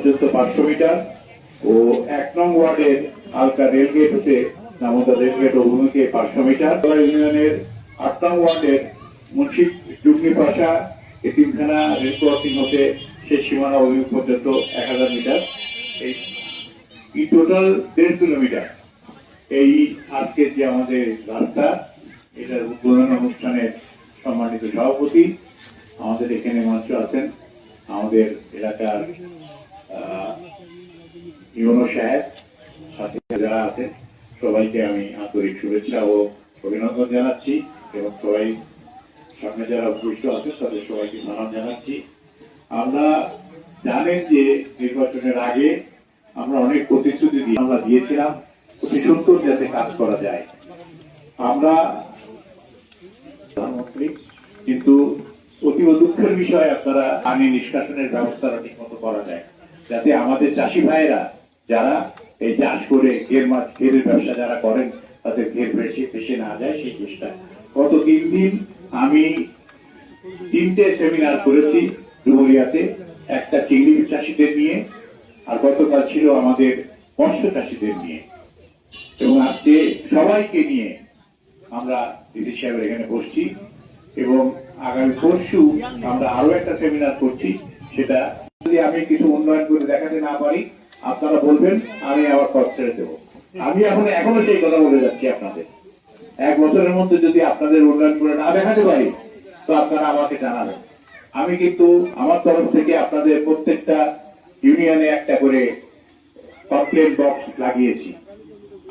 পর্যন্ত 500 মিটার ও 1 নং ওয়ার্ডের হালকা রেলগেট হতে নামোদা রেলগেট অভিমুখে 500 মিটার। ইউনিয়নের 8 নং ওয়ার্ডের মুন্সিপ ডুগনি পাশা এতিমখানা রেল ক্রসিং হতে সেই সীমানা অভিমুখ পর্যন্ত 1000 মিটার। এই টোটাল 1.5 কিলোমিটার এই আজকে যে আমাদের রাস্তা, এটার উদ্বোধন অনুষ্ঠানের সম্মানিত সভাপতি আমাদের এখানে মঞ্চ আছেন, আমাদের এলাকার ইউনো সাহেব, সাথে যারা আছেন সবাইকে আমি আন্তরিক শুভেচ্ছা ও অভিনন্দন জানাচ্ছি এবং সবাই সামনে যারা উপস্থিত আছেন তাদের সবাইকে সালাম জানাচ্ছি। আমরা জানেন যে নির্বাচনের আগে আমরা অনেক প্রতিশ্রুতি আমরা দিয়েছিলাম অতি সুন্দর যাতে কাজ করা যায়। আমরা প্রধানমন্ত্রী, কিন্তু অতীব দুঃখের বিষয় আপনারা পানি নিষ্কাশনের ব্যবস্থাটা ঠিক মতো করা যায়, যাতে আমাদের চাষি ভাইয়েরা যারা এই চাষ করে ঘেরের ব্যবসা যারা করেন তাদের ঘের ভেসে না যায় সেই চেষ্টা। গত 3 দিন আমি 3টে সেমিনার করেছি ডুমুরিয়াতে, একটা চিংড়ি চাষিদের নিয়ে, আর গতকাল ছিল আমাদের মৎস্য চাষিদের নিয়ে, এবং আজকে সবাইকে নিয়ে আমরা দিদি সাহেবের এখানে বসছি এবং আগামী পরশু আমরা আরো একটা সেমিনার করছি। সেটা যদি আমি কিছু উন্নয়ন করে দেখাতে না পারি আপনারা বলবেন, আমি আবার পথ ছেড়ে দেবো। আমি এখনো সেই কথা বলে যাচ্ছি আপনাদের, 1 বছরের মধ্যে যদি আপনাদের উন্নয়ন করে না দেখাতে পারি তো আপনারা আমাকে জানাবেন। আমি কিন্তু আমার তরফ থেকে আপনাদের প্রত্যেকটা ইউনিয়নে একটা করে কমপ্লেন বক্স লাগিয়েছি।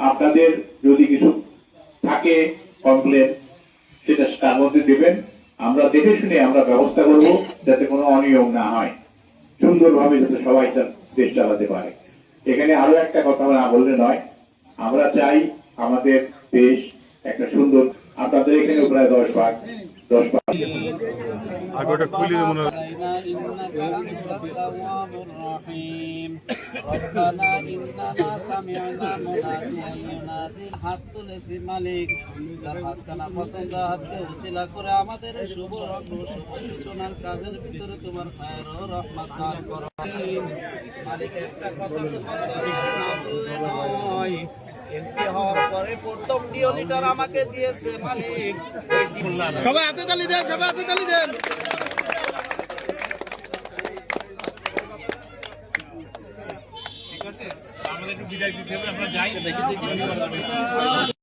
আপনাদের যদি কিছু থাকে কমপ্লেন, সেটা তার মধ্যে দেবেন, আমরা দেখে শুনে আমরা ব্যবস্থা করব যাতে কোনো অনিয়ম না হয়, সুন্দরভাবে যাতে সবাই তার দেশ চালাতে পারে। এখানে আরো একটা কথা না বললে নয়, আমরা চাই আমাদের দেশ একটা সুন্দর, আপনাদের এখানে প্রায় 10 ভাগ আগোটা খুলে মনে হয়। ربنا إننا سمعنا مناديا ينادي الحق للملك জাহাতখানা পছন্দ হাতকে উসিলা করে আমাদের শুভ সূচনার কাজের ভিতরে তোমার খায়ের ও রহমত দান করো। মালিক একটা কথা তো নয়, এমপি হওয়ার পরে প্রথম ডিওলিটার আমাকে দিয়েছে মালিক। সবাই হাতে তালি দেন, সবাই হাতে তালি দেন। ঠিক আছে, আমাদের একটু বিদায় দিতে হবে, আমরা যাই দেখি।